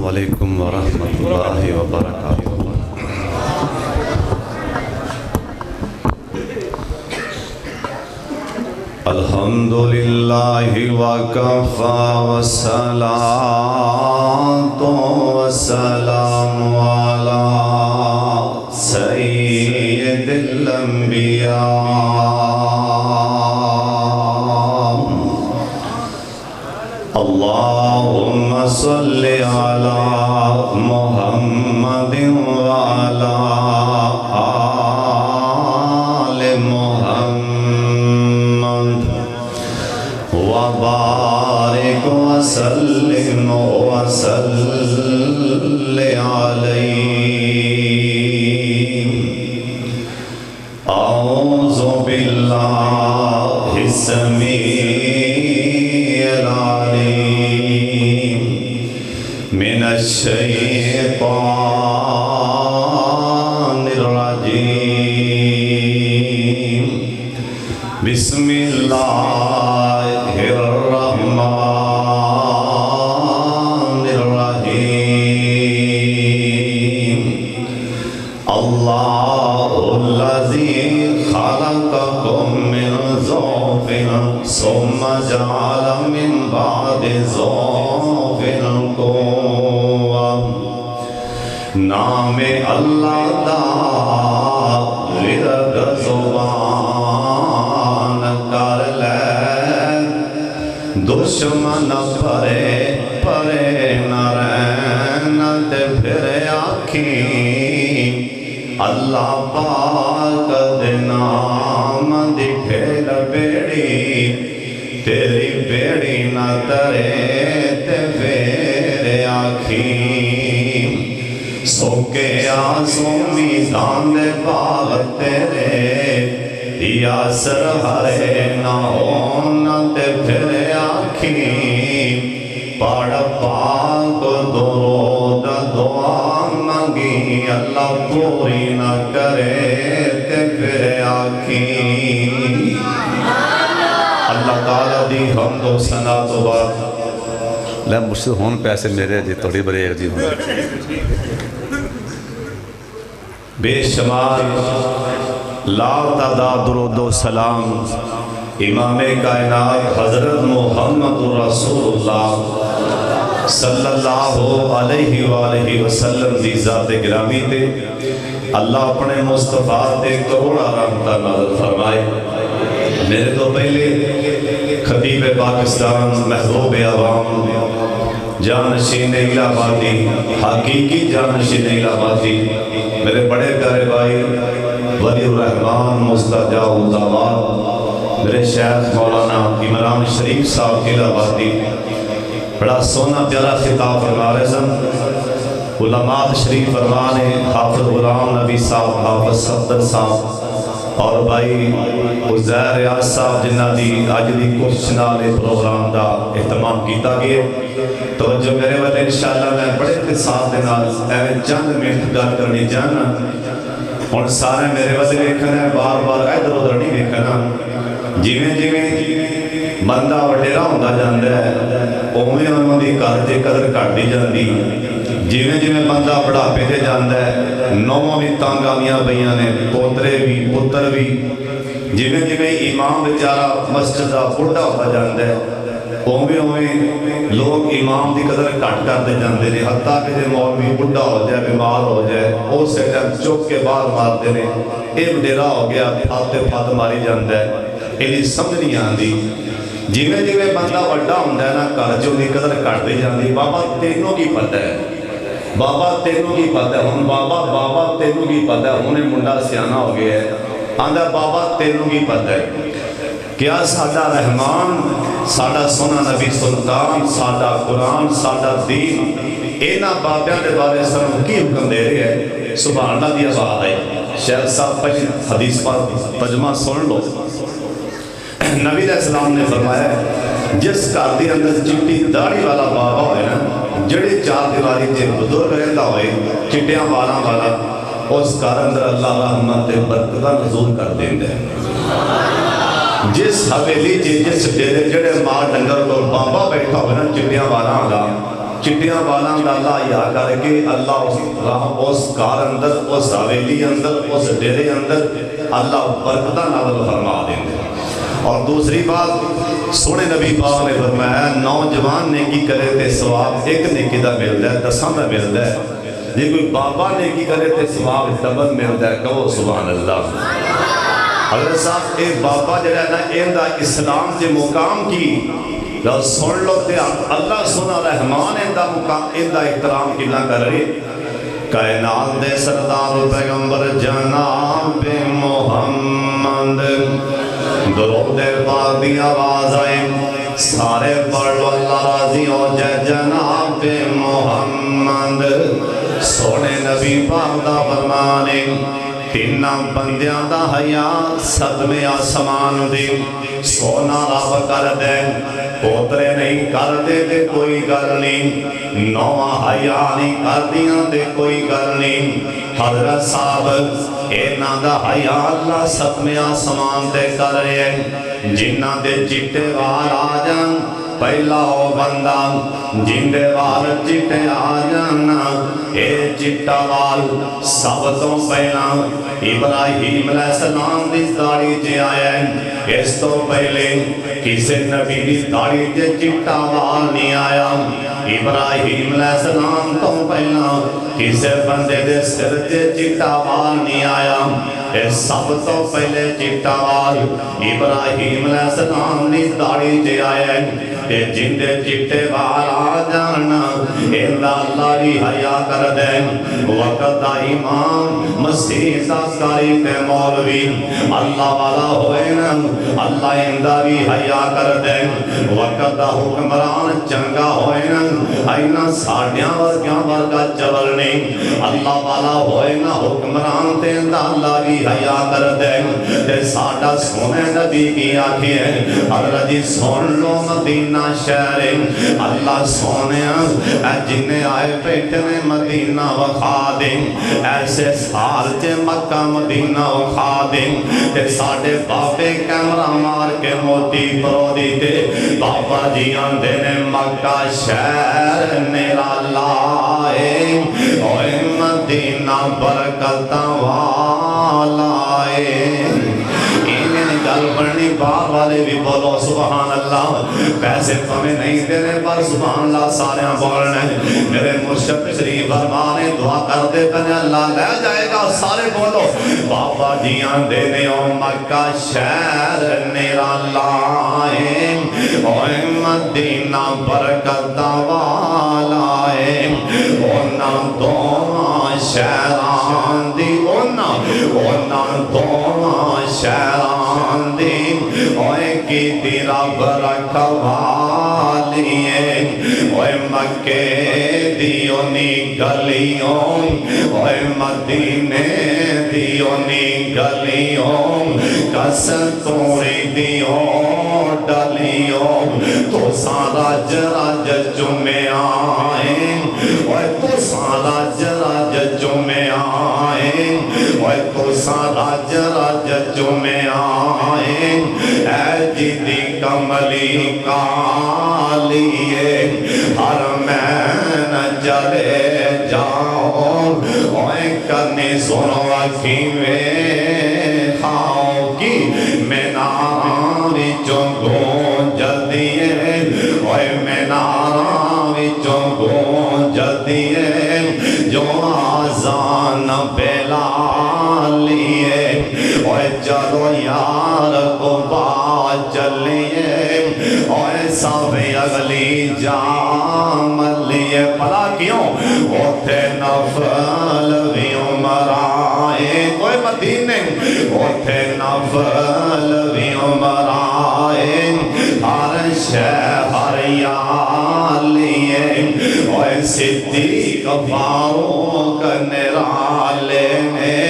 السلام علیکم ورحمۃ اللہ وبرکاتہ۔ الحمد للہ وکفی والصلاۃ والسلام علی سید الانبیاء۔ اللہم صل علی محمد وعلی آل محمد وبارک وسلم وصل علیہ۔ اعوذ باللہ السمیع العلیم من الشیطان الرجیم۔ بسم اللہ الرحمن الرحیم۔ اللہ الذی خلقکم من ضعف ثم جعل من بعد ضعف قوة۔ نام اللہ دا ورد زبان کر لے، دشمن پرے پرے نہ رہن تے پھر آکھیں اللہ پاک دے نام دی ڈھیل بیڑی، تیری بیڑی نہ ترے تے پھر آکھیں سوکے آسوں میزان دے باغ تیرے، یاسر ہرے نہ ہونا تے پھر آکھیں پڑھ پاک درود دعا مانگی اللہ پوری نہ کرے تے پھر آکھیں۔ اللہ تعالیٰ دی حمد و ثنا تو بعد لے مجھ سے ہون پیسے میرے جی توڑی بڑے ایک جی ہوں بے شمار لا تعداد درود و سلام امام کائنات حضرت محمد رسول اللہ صلی اللہ علیہ وآلہ وسلم دی ذات گرامی تے اللہ اپنے مصطفیٰ تے کروڑا رحمتہ نازل فرمائے۔ میرے تو پہلے خطیب پاکستان محبوب عوام جانشین الہ آبادی حقیقی جانشین الہ آبادی میرے بڑے پیارے بھائی ولی الرحمن مستجاب الدعوات میرے شیخ مولانا عمران شریف صاحب الہ آبادی بڑا سونا پیارا خطاب فرما رہے سن، علماء شریف فرمانے حافظ غلام نبی صاحب، حافظ صفدر صاحب اور بھائی عزیر ریاض صاحب جنہ دی آج دی کوشش نالے پروگرام دا اہتمام کیتا گئے۔ توجہ میرے والے انشاءاللہ میں بڑے اختصار دے نال ایویں چند منٹ گل کرنی جانا اور سارے میرے والے دیکھنا ہے، بار بار ادھر ادھر نہیں دیکھنا۔ جیویں جیویں بندہ وڈیرا ہوندا جاندا ہے اوویں انہاں دی قدر گھٹدی جاندی، جیویں جیویں بندہ بڑھاپے تے جاندا ہے نوواں بھی تنگ آویاں پئیاں نے، پوترے بھی پتر بھی، جیویں جیویں امام بیچارہ مسجد دا بڑھا ہوندا جاندا ہے اوویں اوویں لوگ امام دی قدر گھٹ کردے جاندے نے، حتیٰ کہ جے مولوی بڑھا ہو جائے بیمار ہو جائے اس ٹائم چک کے باہر مارتے نے، اے وڈیرا ہو گیا پھاتے پھات ماری جاندا ہے، اینی سمجھ نہیں آندی۔ جیویں جیویں بندہ وڈا ہوندا ہے نا گھر چ دی قدر گھٹدی جاندی۔ بابا تینوں کی پتہ ہے، بابا تینوں کی پتہ ہے، ہن بابا تینوں کی پتہ ہے، ہن منڈا سیانا ہو گیا ہے آندا بابا تینوں کی پتہ ہے۔ کیا ساڈا رحمان، ساڈا سونا نبی سلطان، ساڈا قرآن، ساڈا دین اینا بابیاں دے بارے سانوں کی حکم دے رہے ہیں؟ سبحان اللہ دی آواز ہے۔ شیخ صاحب پہلی حدیث پر ترجمہ سن لو۔ نبی علیہ السلام نے فرمایا جس گھر دے اندر چٹی داڑھی والا بابا ہوئے نا، جڑی چار دیواری تے بزرگ رہندا ہوئے چٹیاں والاں والا، اس گھر اندر اللہ رحمت تے برکت نزول کر دیندا ہے۔ جس حویلی جس ڈیرے جڑے ماں ڈنگر کو بابا بیٹھا ہوئے نا چٹیاں والاں والا، چٹیاں والاں دا اللہ یا کر کے اللہ اس گھر اندر اس حویلی اندر اس ڈیرے اندر اللہ برکتاں نازل فرما دیندے۔ اور دوسری بات سونے نبی پاک نے فرمایا نوجوان نیکی کرے تے ثواب ایک نیکی دا ملدا ہے 10 دا ملدا ہے، جے کوئی بابا نیکی کرے تے ثواب ڈبل ملدا ہے، کہو سبحان اللہ۔ حضرت صاحب اے بابا جڑا ہے نا ایندا اسلام دے مقام کی لو سن لو تے اللہ سنا رحمان ایندا مقام ایندا احترام کنا کر رہے۔ کائنات دے سردار پیغمبر جناب محمد درود پاک دی آواز آئے سارے پڑھ لو اللہ راضی ہو جائے جناب محمد سونے نبی پاک دا فرمانے تینہ بندیاں دا حیاء صدمے آسمان دی سونا رب کر دے پوترے نہیں کر دے دے کوئی گل نہیں نواں حیاء نہیں کر دیاں دے کوئی گل نہیں حضرت صاحب اینا دا حیاء اللہ صدمے آسمان دے کر رہے ہیں جنہ دے چٹے وار آ جان پہلا او بندہ جن دے وال چٹے آ جانا اے چٹا وال سب تو پہلا ابراہیم علیہ السلام دی داڑھی جے آیا ہے اس تو پہلے کسی نبی دی داڑھی جے چٹا وال نہیں آیا ابراہیم علیہ السلام تو پہلا کسی بندے دے سر جے چٹا وال نہیں آیا اے سب تو پہلے چٹا وال ابراہیم علیہ السلام دی داڑھی جے آیا ہے اے جن دے چٹے وال آ جانا ایندہ اللہ بھی حیاء کر دے وقت دا امام مسیح دا کاری تے مولوی اللہ والا ہوئے نا اللہ ایندہ بھی حیاء کر دے وقت دا حکمران چنگا ہوئے نا اینا ساڑیاں ورگیاں ورگا چورنے اللہ والا ہوئے نا حکمران تے ایندہ اللہ بھی حیاء کر دے تے ساڑا سونے نبی کی آنکھیں ہیں حضرت جی سن لو مدینہ شہر اللہ سونے اے جنہیں آئے پیٹ میں مدینہ وکھا دیں ایسے سال چے مکہ مدینہ وکھا دیں تے ساڑھے بابے کیمرہ مار کے موٹی پرو دیتے بابا جی آندے نے مکہ شہر نیرا لائے اوہ مدینہ برکتہ والائے گل بڑھنی باہر والے بھی بولو سبحان اللہ پیسے تمہیں نہیں دینے پر سبحان اللہ سارے بولنے میرے مرشد شریف فرمانے دعا کر دے پہنے اللہ لے جائے گا سارے بولو بابا جیاں دینے او مکہ شہر نیرا لائے اوہ مدینہ برکتہ والائے اونا دوما شہران دی اونا دوما شہران دی اوہ کی تیرا برکوالیے اوہ مکے دیونی گلیوں اوہ مدینے دیونی گلیوں کستوری دیوں ڈلیوں تو سارا جراج جمعے آئیں اوہ تو سارا جراج جمعے آئیں اوہ تو سارا جراج جمعے آئیں اے جدی کملی کالیے حرمین جلے جاؤ اوہ کرنی سنو اکھیویں خاؤں کی میناری چنگوں جدیے اوہ میناری چنگوں جدیے جو آزان بلا لیے اوہ چلو یار کو با چلیے اوہ سب اگلی جام لیے پلا کیوں اوٹھے نفل بھی عمر آئے کوئی مدینے اوٹھے نفل بھی عمر آئے ہر شہر یالیے اوہ صدیق فاروق نرالے نے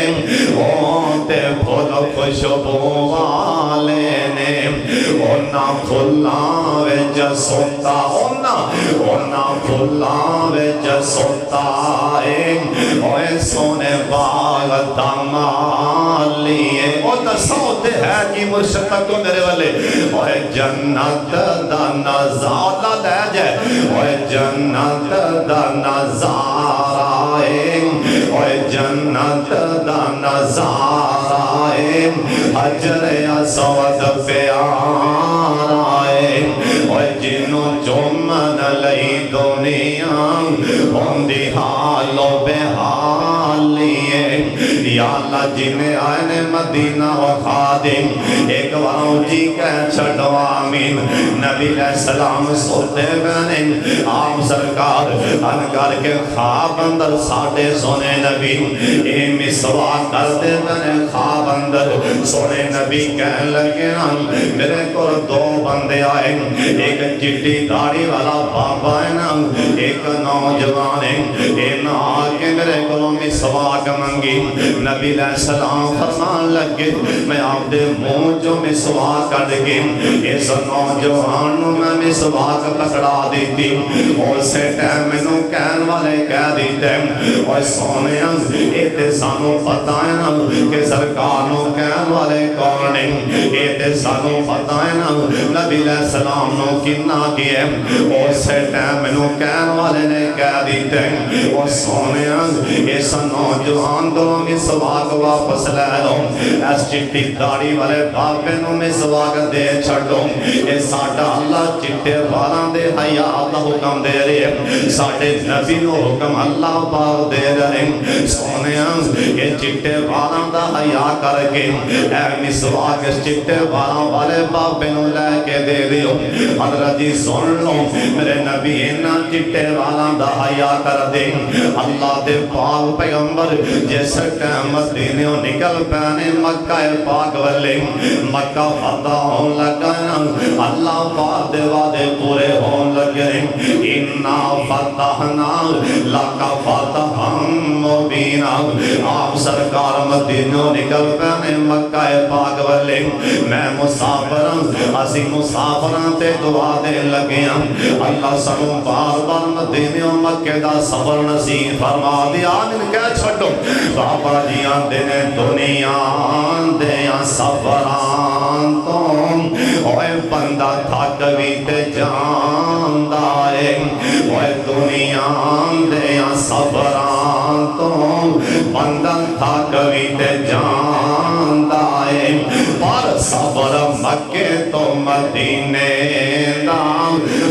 اوٹے بھول خوشبو والے نے اونا پھلاں وچ سوتا اونا پھلاں وچ سوتا ہے اوے سونے باغ دا مالی ہے او دسو تے ہے کی مرشد تک تو میرے والے اوے جنت دا نظارہ لے جائے اوے جنت دا نظارہ ہے اوے جنت دا نظارہ ہے حجر اسود پیارا ہے اوے جنوں چومن لئی دنیا ہوندی حال و بحالی ہے یا اللہ جنہیں آئے مدینہ و خادم ایک واروں جی کہہ چھڑو آمین نبی علیہ السلام سوتے بہنے آپ سرکار انکار کے خواب اندر ساڑھے سونے نبی اے مسوا کرتے بہنے خواب اندر سونے نبی کہنے لگے میرے کو دو بندے آئے ایک چٹی داڑھی والا بابا ہے نا ایک نوجوان ہے اے نا آکے میرے کو مسواک منگی نبی علیہ السلام فرمان لگے میں آپ دے منہ جو مسواک کر گے اس نوجوان میں مسواک پکڑا دیتی اور سے ٹائم میں نو کہن والے کہہ دیتے اور سونے ایتے سانو پتہ ہے نا کہ سرکار نو کہن والے کون ہیں ایتے سانو پتہ ہے نا نبی علیہ السلام نو کنا کیے اور سے ٹائم میں نو کہن والے نے کہہ دیتے اور سونے اس نوجوان دو مسواک واپس لے لو اس چٹی داڑھی والے بابے نو مسواک دے چھڑو اے ساڑھا اللہ چٹے والاں دے حیاء دا حکم دے رہے ساڑھے نبی نو حکم اللہ پاک دے رہے سونے اے چٹے والاں دا حیاء کر کے اے مسواک اس چٹے والاں والے بابے نو لے کے دے دیو حضرت جی سن لو میرے نبی اینا چٹے والاں دا حیاء کر دے اللہ دے پاک پیغمبر جیسے ٹائم مدینے نکل پہنے مکہ پاک والے مکہ فتح ہون لگا اللہ پاک دے وعدے پورے ہون لگے اِنَّا فَتَحْنَا لَكَ فَتَحًا مُبِينًا آپ سرکار مدینے نکل پہنے مکہ پاک والے میں مسافران اسی مسافران تے دعا دے لگے اللہ سنو بار بار مدینے مکہ دا سفر نصیب فرما دیا آمین کہہ چھڑو بابا جی آندے نے دنیا آندے یا سفران تو اوے بندہ تھک بھی تے جاندہ ہے اوے دنیا آندے یا سفران تو بندہ تھک بھی تے جاندہ ہے پر سفر مکے تو مدینے دا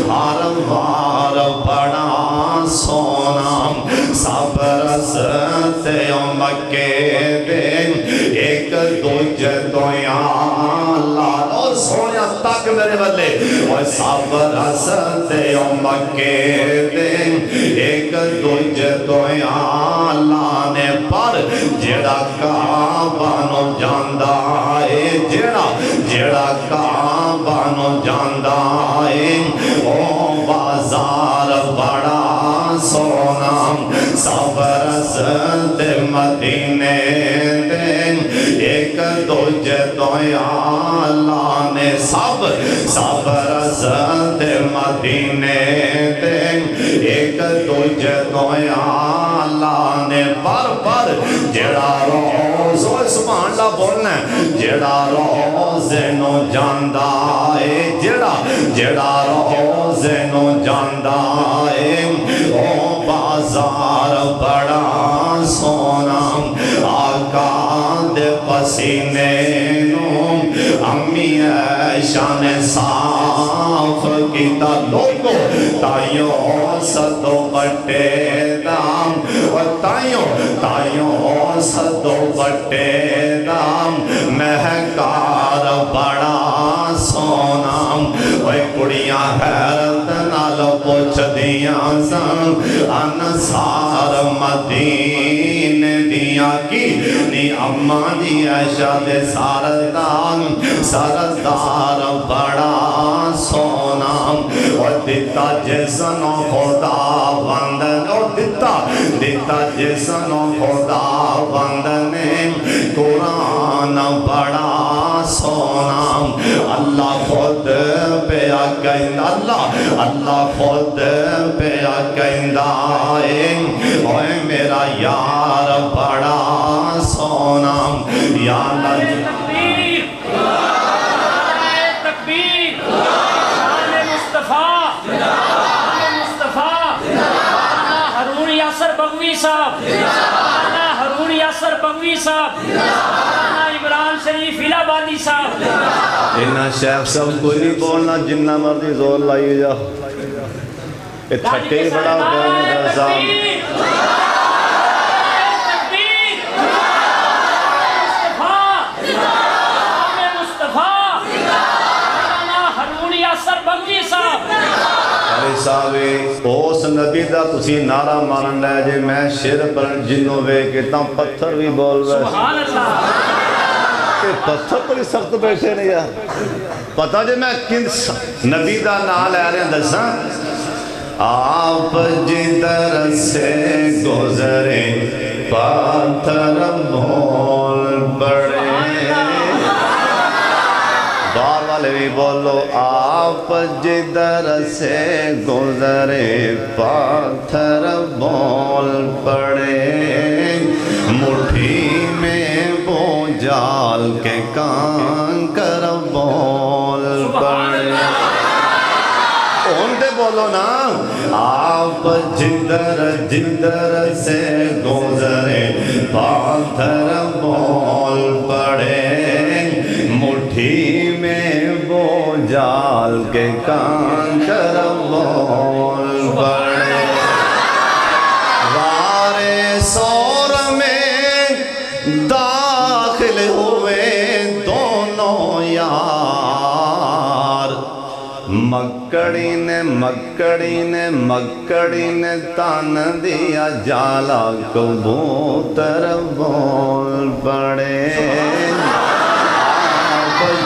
ہر بار بڑا سونا سفر ستے مکے دے ایک دوجہ تو یا اللہ اور سویا تک میرے بلے اور سفر ستے مکے دے ایک دوجہ تو یا اللہ نے پر جڑا کعبہ نو جاندہ ہے جڑا کعبہ نو جاندہ ہے او بازار بڑا سونا سفر ستے مدینے دے ایک دوجہ تو یا اللہ نے سفر ستے مدینے دے ایک دوجہ تو یا اللہ نے پر جڑا روز سبحان اللہ بولنا جڑا روز نو جاندہ ہے جڑا روز نو جاندہ ہے او بازار بڑا سونا آقا دے پسینے نو امی عائشہ نے صاف کیتا لوگو تائیوں ستو بٹے دام تائیوں ستو بٹے دام مہکار بڑا سونا وہ کڑیاں حیرت نال پوچھ دیاں سن انصار مدینے دیاں کی نی اماں دی عائشہ دے سردار بڑا سونا اور دیتا جسنو خدا بندن اور دیتا جسنو خدا بندن قرآن بڑا سونا اللہ پیا کہندا اللہ خود پیا کہندا اے اوے میرا یار بڑا سونا یا اللہ تکبیر تکبیر شان مصطفیٰ شان مصطفیٰ ہارون یاسر بغوی صاحب ہارون یاسر بغوی صاحب عمران شریف الہ آبادی صاحب انہاں شیخ صاحب کوئی نہیں بولنا جنہ مرضی زور لائی جا یہ تھکے ہی بڑا ہوگا صاحب صاحب اس نبی دا تسی نعرہ مارن لے جے میں شیر پر جنوں وے کے تاں پتھر بھی بول رہے سبحان اللہ کہ پتھر تو بھی سخت بیٹھے نہیں یار پتہ جے میں کن نبی دا نام لے رہے ہیں دساں آپ جدھر سے گزرے پتھر بول پڑے بار والے بھی بولو آپ جدھر سے گزرے پتھر بول پڑے مٹھی میں وہ جال کے کنکر بول پڑے ان دے بولو نا آپ جدھر سے گزرے پتھر بول پڑے مٹھی میں وہ جال کے کنکر بول پڑے غار سور میں داخل ہوئے دونوں یار مکڑی نے تان دیا جالا کبوتر بول پڑے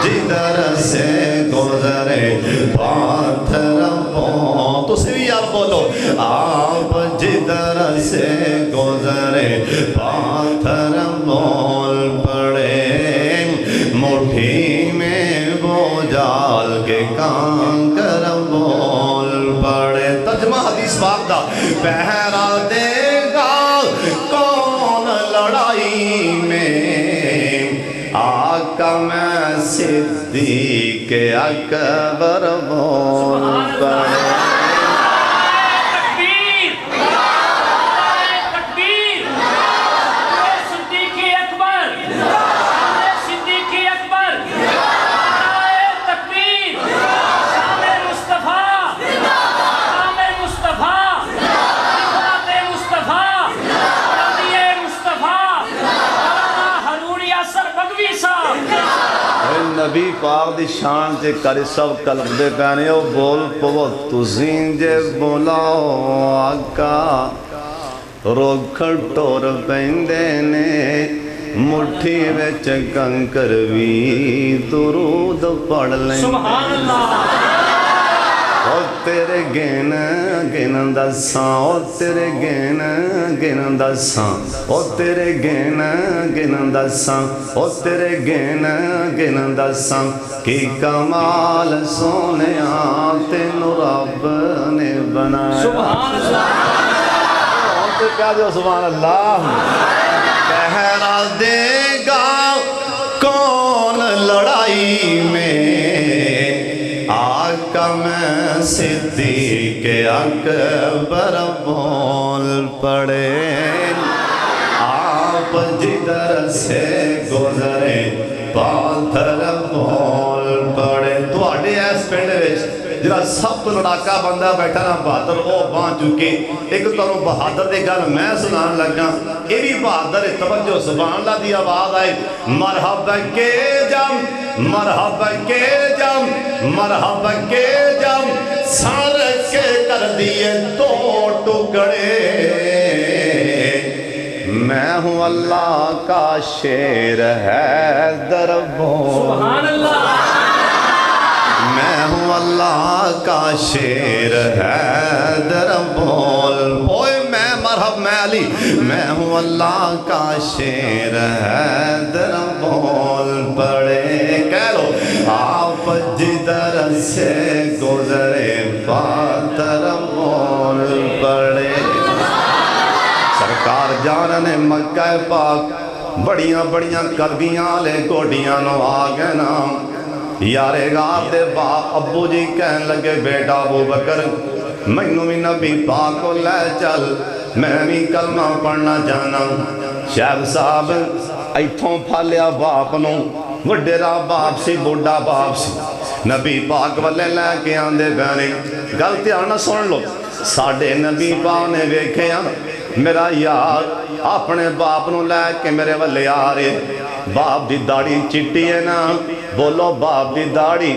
جدھر سے گزرے پتھر بول تو سے بھی یار بولو آپ جدھر سے گزرے پتھر بول پڑے مٹھی میں وہ جال کے کنکر بول پڑے ترجمہ حدیث پاک دا پہرا دے گا کون لڑائی میں آقا میں صدیق اکبر بول پڑے تکبیر تکبیر صدیق اکبر صدیق اکبر تکبیر شان مصطفیٰ شان مصطفیٰ خدمت مصطفیٰ نبی مصطفیٰ ہارون یاسر بغوی صاحب نبی پاک دی شان تے کری سب قلب دے پیانے او بول پو تسیں جے بولاو آقا روکھڑ ٹور پیندے نے مٹھی وچ کنکر وی درود پڑھ لیں سبحان اللہ او تیرے گین گن دساں او تیرے گین گن دساں او تیرے گین گن دساں او تیرے گین گن دساں کی کمال سونیاں تینو رب نے بنایا سبحان اللہ تو کیا دیو سبحان اللہ پہرا دے گا کون لڑائی میں آقا میں صدیق اکبر بول پڑے آپ جدھر سے گزرے پتھر بول پڑے تو آڈے ایس پینڈے ویچ جرا سب تو لڑاکا بندہ بیٹھا نا بہادر او بان چکے ایک تو بہادر دے گل میں سنان لگا یہ بھی بہادر توجہ سبحان اللہ دی آواز آئے مرحبا کے جم مرحبا کے جم مرحبا کے جم سار کے کر دیے دو ٹکڑے میں ہوں اللہ کا شیر حیدر بول سبحان اللہ میں ہوں اللہ کا شیر حیدر بول اوئے میں مرحبا میں علی میں ہوں اللہ کا شیر ہے در بول پڑے کہہ لو آپ جدھر سے گزرے باتر بول پڑے سرکار جان نے مکہ پاک بڑیاں بڑیاں کلگیاں لے گوڑیاں نو آگے نا یارے غار دے باپ ابو جی کہن لگے بیٹا ابو بکر مینوں بھی نبی پاک کو لے چل میں بھی کلمہ پڑھنا جانا شیخ صاحب ایتھوں پھالیا باپ نو وڈیرا باپ سی بوڑھا باپ سی نبی پاک والے لے کے آندے بہنے غلطی آنا سن لو ساڑھے نبی پاک نے ویکھے میرا یار اپنے باپ نو لے کے میرے والے آ رہے باپ دی داڑھی چٹی ہے نا بولو باپ دی داڑھی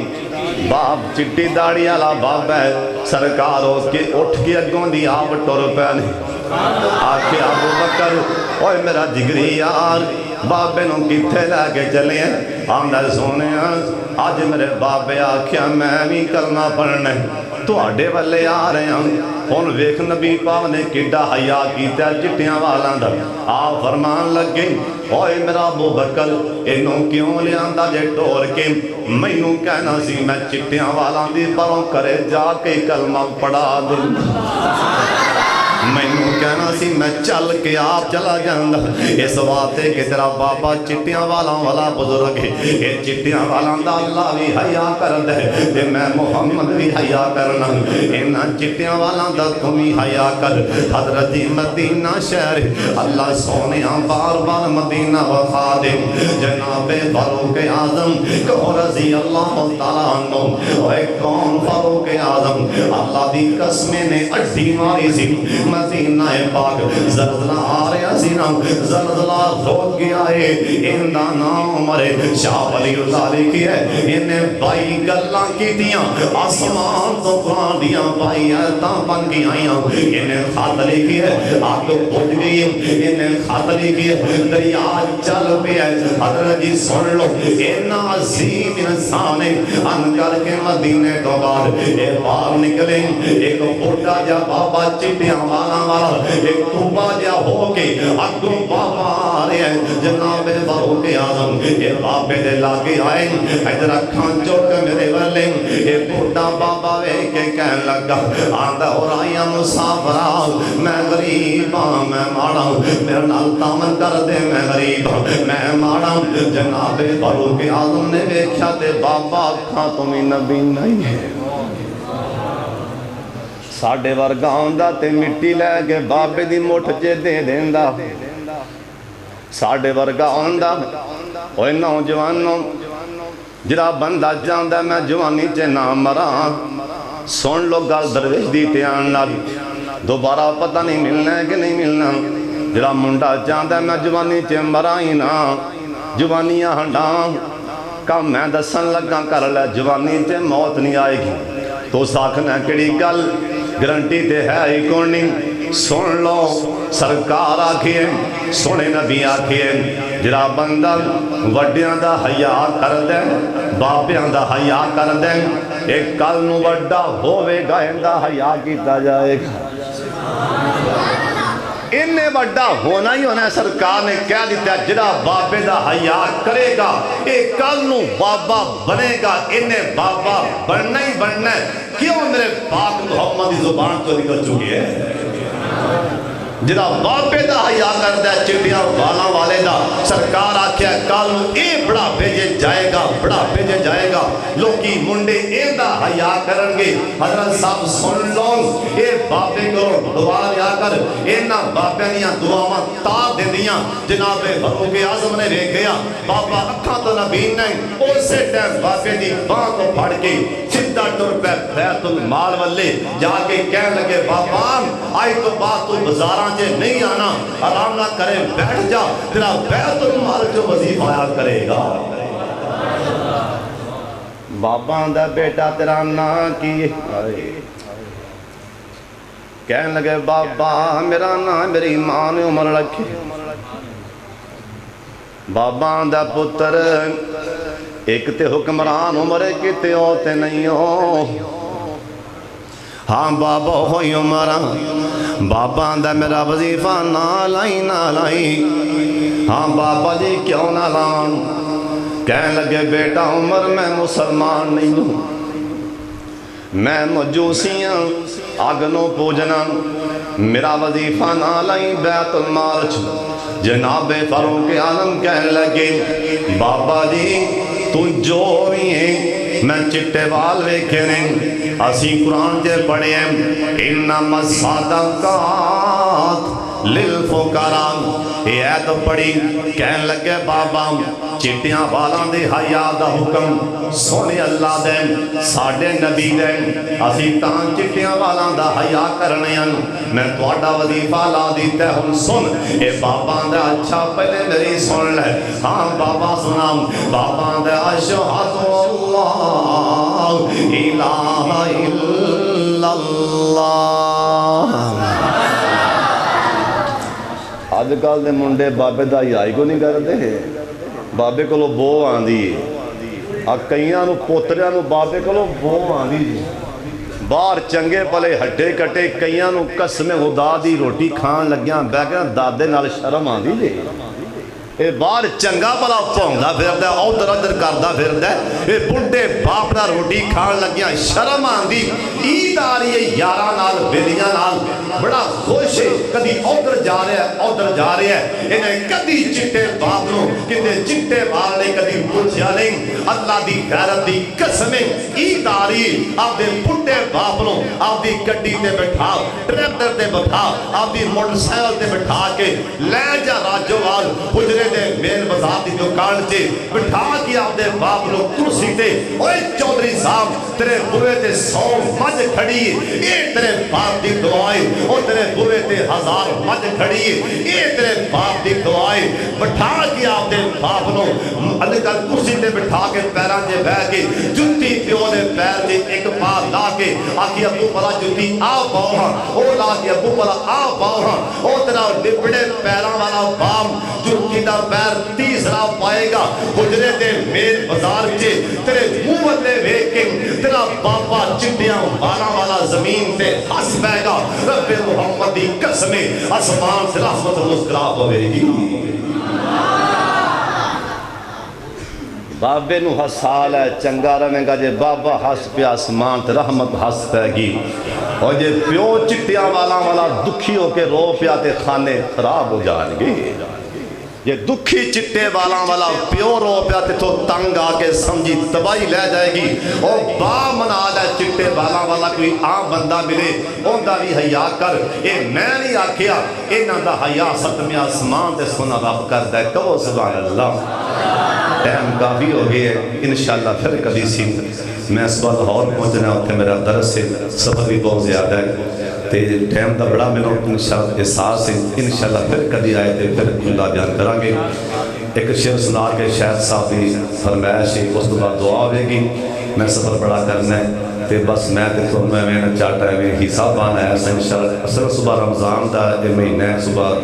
باپ چٹی داڑھی والا باپ ہے سرکار اٹھ کے اگوں دی آپ ٹر پہنے آکھے ابو بکر اوے میرا جگری یار بابے نو کتھے لے کے چلے ہیں آمدہ سونے آج میرے بابے آکھیا میں بھی کلمہ پڑھنے تو آڈے والے آ رہے ہیں ان ویکھ نبی پاک نے کڈا حیا کیتا چٹیاں والا دا آپ فرمان لگے اوے میرا ابو بکر انہوں کیوں لے آندہ جے ٹور کے مینوں کہنا سی میں چٹیاں والا دی پروں کرے جا کے کلمہ پڑھا دوں مینوں کہنا سی میں چل کے آپ چلا جاندہ اس واتے کہ تیرا بابا چٹیاں والا بزرگ ہے یہ چٹیاں والا دا اللہ بھی حیا کر دے تے میں محمد بھی حیا کرنا انہاں چٹیاں والا دا تمہیں حیا کر حضرت مدینہ شہر اللہ سونیاں بار بار مدینہ وفا دے جناب فاروق اعظم کو رضی اللہ تعالیٰ عنہ اے کون فاروق اعظم اللہ دی قسمیں نے اڈھی ماری سی مدینہ پاک زلزلہ آ رہا سی نا زلزلہ روک گیا ہے اندہ نام مرے شاہ ولی اللہ لکھی ہے انہیں بائی گلہ کی دیاں آسمان تو قرآن دیاں بائی ایتاں بن گئی آئیاں انہیں خط لکھی ہے آگ پھٹ گئی انہیں خط لکھی ہے دریا چل پہ ہے حضرت جی سن لو اینا عظیم انسان ان کر کے مدینے تو بعد اے باہر نکلیں ایک بھوٹا جا بابا چٹیاں والا ایک توبہ جا ہو کے اگوں بابا آ رہے ہیں جناب فاروق اعظم یہ بابے دے لاگے آئے ادھر اکھاں چوک میرے والے یہ بوڑھا بابا وے کے کہن لگا آندہ اور آیا مسافرہ میں غریب ہاں میں ماڑا میرے نال تامن کر دے میں غریب ہاں میں ماڑا جناب فاروق اعظم نے ویکھیا تے بابا اکھاں تمہیں نبی نہیں ہے ساڑھے ورگا ہوندہ تے مٹی لے کے بابے دی مٹھ جے دے دیندہ ساڑھے ورگا ہوندہ اوہ نوجوانوں جرا بندہ جاندہ میں جوانی چے نام مران سن لو گال درویش دی تیان لگ دوبارہ پتہ نہیں ملنا ہے کہ نہیں ملنا جرا منڈا جاندہ میں جوانی چے مرائی نا جوانیاں ہنڈاں کم میں دسن لگا کر لے جوانی چے موت نہیں آئے گی تو ساکھنا کڑی گل گرنٹی تے ہے ہی کونی سن لو سرکار آکھئے سنے نبی آکھئے جرا بندہ وڈیاں دا حیا کر دیں باپیاں دا حیا کر دیں ایک کل نو وڈا ہوئے گا اندہ حیا کیتا جائے گا انہیں وڈا ہونا ہی ہونا ہے سرکار نے کہہ دیتا ہے جڑا بابے دا حیا کرے گا ایک کل نو بابا بنے گا انہیں بابا بننا ہی بننا ہے کیوں میرے پاک محمد زبان تو نکل چکی ہے جدا بابے دا حیا کردہ چٹیاں والا والے دا سرکار آکھیا کل اے بڑا بھیجے جائے گا بڑا بھیجے جائے گا لوگی منڈے اے دا حیا کرنگے حضرت صاحب سن لو اے بابے کو دعا لیا کر اینا بابے دیاں دعاواں تاب دے دیاں جناب فاروق اعظم نے رہ گیا بابا اکھاں تو نبین نہیں اسے ٹائم بابے دی باں کو پھڑ کے سدھا ٹر پہ بیت المال والے جا کے کہنے لگے بابا آئی تو بات تو بزاراں جے نہیں آنا آرام نہ کرے بیٹھ جا تیرا بیت المال جو وظیفہ آیا کرے گا بابا دا بیٹا تیرا نا کی کہنے لگے بابا میرا نا میری ماں نے عمر رکھے بابا دا پتر ایک تے حکمران عمر کتے ہوتے نہیں ہو ہاں بابا ہوئی عمرہ بابا آندا میرا وظیفہ نہ لائی ہاں بابا جی کیوں نہ لان کہنے لگے بیٹا عمر میں مسلمان نہیں ہوں میں مجوسیاں آگنوں پوجنا میرا وظیفہ نہ لائی بیت المال جناب فاروق عالم کہنے لگے بابا جی تو جو بھی ہیں میں چٹے وال ویکھے نے اسی قرآن جے پڑھے ہیں انما الصدقات للفقراء یہ آیت پڑھی کہنے لگے بابا چٹیاں والاں دے حیا دا حکم سونے اللہ دے ساڈے نبی دے اسی تاں چٹیاں والاں دا حیا کرنے ہیں میں تواڈا وظیفہ لا دیتا ہے ہن سن اے بابا دا اچھا پہلے میری سن لے ہاں بابا سنا بابا دا اشہد اللہ الہ الا اللہ آج کل دے منڈے بابے دا ہیائی کو نہیں کرتے بابے کو بو آندی کئیاں نو پوتریاں نو بابے کو بو آندی باہر چنگے پلے ہٹے کٹے کئیاں نو قسم خدا دی روٹی کھان لگیاں بیگاں دادے نال شرم آندی دے اے باہر چنگا پلا پوندا پھردا ادھر ادھر کردا پھردا اے بڈھے باپ دا روٹی کھان لگیاں شرم آندی عید آ رہی ہے یاراں نال بیلیاں نال بڑا خوش ہے کدی ادھر جا رہا ہے ادھر جا رہا ہے انہیں کدی چٹے باپ نو کدی چٹے بال نے کدی پوچھیا نہیں اللہ دی غیرت دی قسم عید آ رہی ہے آپ دے بڈھے باپ نو آپ دی گڈی تے بٹھا ٹریکٹر تے بٹھا آپ دی موٹر سائیکل تے بٹھا کے لے جا راجوال حجرے دے مین بازار دی دکان تے بٹھا کے آپ دے باپ نو کرسی تے اوے چودھری صاحب تیرے بوئے تے 100 مجھ کھڑی اے تیرے باپ دی دعائیں او تیرے بوئے تے 1000 مجھ کھڑی اے تیرے باپ دی دعائیں بٹھا کے آپ دے باپ نو اللہ کرسی تے بٹھا کے پیراں تے بیٹھ کے جُتی پیو دے پیر تے ایک پا لا کے آکھی ابو بلا جُتی آ پاؤ ہاں او لا کے ابو بلا آ پاؤ ہاں او تیرا ڈبڑے پیراں والا باپ جُتی دا پیر تیسرا پائے گا حجرے دے مین بازار چے تیرے منہ تے ویکھ کے تیرا باپا چٹیاں بالاں والا زمین تے ہس پے گا رب محمد دی قسم آسمان سے رحمت مسکرا پوے گی بابے نو حسال ہے چنگا رہے گا جے بابا ہس پہ آسمان تے رحمت ہس پے گی اور جے پیو چٹیاں والا دکھی ہو کے رو پیا تے کھانے خراب ہو جائیں گے یہ دکھی چٹے والا پیو رو پیا تے تو تنگ آکے سمجھی تباہی لے جائے گی اور با منا لے چٹے والا کوئی عام بندہ ملے اون دا بھی حیا کر اے میں نہیں آکھیا انہاں دا حیا ستم آسمان تے سونا رب کر دے کہو سبحان اللہ ٹائم کافی ہو گئی ہے انشاءاللہ پھر کبھی سی میں اس بار لاہور پہنچنا ہوتے میرا درس سے سفر بھی بہت زیادہ ہے تے ٹائم دا بڑا میں انشاءاللہ احساس ہے انشاءاللہ پھر کبھی آئے تے پھر اللہ بیان کریں گے ایک شعر سنا کے شاید صاحب بھی فرمائش ہے اس بعد دعا ہوئے گی میں سفر بڑا کرنا ہے تے بس میں تے تو میں چاہتا ہے میں حساب آنا ہے انشاءاللہ اصل صبح رمضان دا یہ مہینہ ہے صبح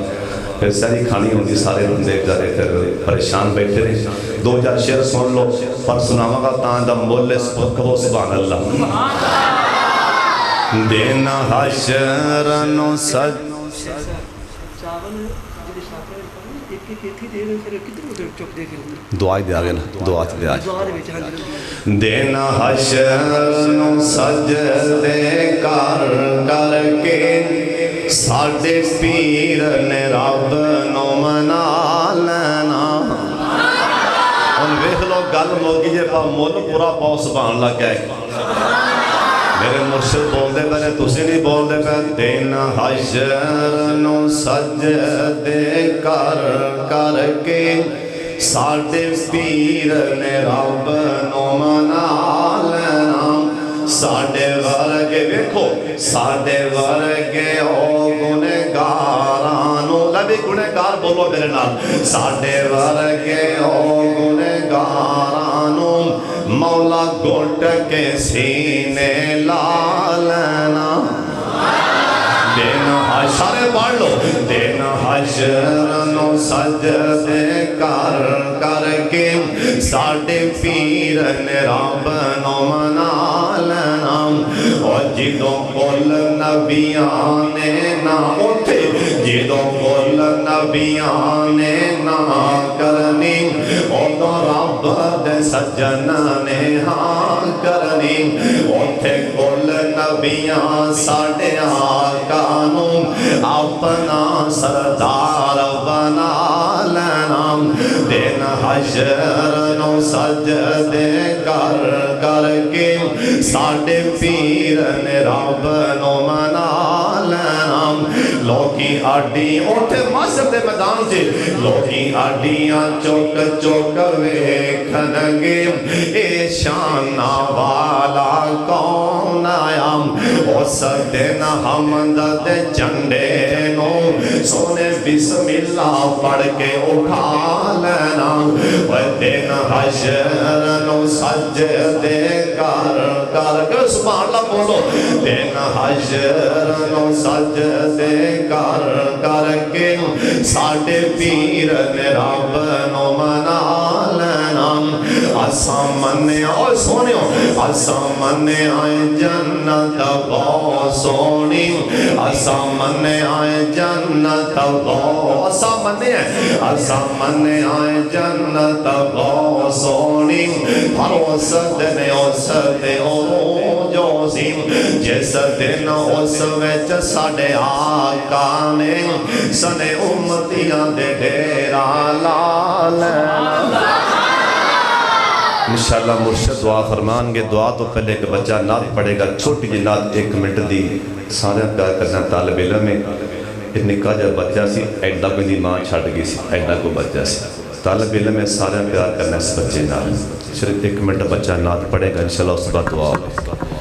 پھر ساری کھانی ہوگی سارے بندے جارے پھر پریشان بیٹھے رہے 2000 شعر سن لو پر سناواں گا تاں دا مول سبق کہو سبحان اللہ دینا حشر نو سج دعائی دے آگے نا دعات دے آگے دینا حشر نو سج دے کر کے ساڑھے پیر نے رب نو منا لینا ان ویخ لو گل موگی جے پا مول پورا پاؤ سبحان اللہ کہے میرے مرشد بول دے پہلے تسی نہیں بول دے پہلے دینا حشر نو سجدے کر کے ساڑھے پیر نے رب نو منا لینا ساڑھے ورگے ویکھو ساڑھے ورگے او گنہگارانو لبی گنہگار بولو میرے نال ساڑھے ورگے او گنہگارانو مولا گھٹ کے سینے لا لینا دینا حشر پڑھ لو دینا حشر نو سجدے کر کے ساڑھے پیر نے رب نو منا لینا اور جدوں کل نبیاں نے نا اٹھے جدوں کل نبیاں نے نا کرنی ادو رب دے سجن نے ہاں کرنی اٹھے کل نبیاں ساڈے آقا نو اپنا سردار بنا لینا دن حشر نو سجدے کر کر کے ساڈے پیر نے رب نو منا لینا لوکی آڈی اٹھے معاشر دے میدان سے لوکی آڈیاں چوک چوک ویکھن گے اے شان والا کون آیا اس دن حمد دے جھنڈے نو سونے بسم اللہ پڑھ کے اٹھا لینا وہ دن حشر نو سجدے کر کر کے سبحان اللہ بولو دن حشر نو سجدے کر کر کے ساڈے پیر نے رب نو منا لینا اساں مننے او سونیو اساں مننے آئے جنت بہت سونی اساں مننے آئے جنت بہت اساں مننے آئے جنت بہت سونی پر اس دن اس دے او جو سی جس دن اس وچ ساڈے آقا نے سنے امتیاں دے ڈیرا لا لینا انشاءاللہ مرشد دعا فرمان گے دعا تو پہلے ایک بچہ نعت پڑھے گا چھوٹی جی نعت 1 منٹ دی سارے پیار کرنا طالب علم میں ایک نکا جا بچہ سی ایڈا کو دی ماں چھڑ گئی سی ایڈا کو بچہ سی طالب علم میں سارے پیار کرنا اس بچے نال صرف 1 منٹ بچہ نعت پڑھے گا انشاءاللہ اس بعد دعا ہوگی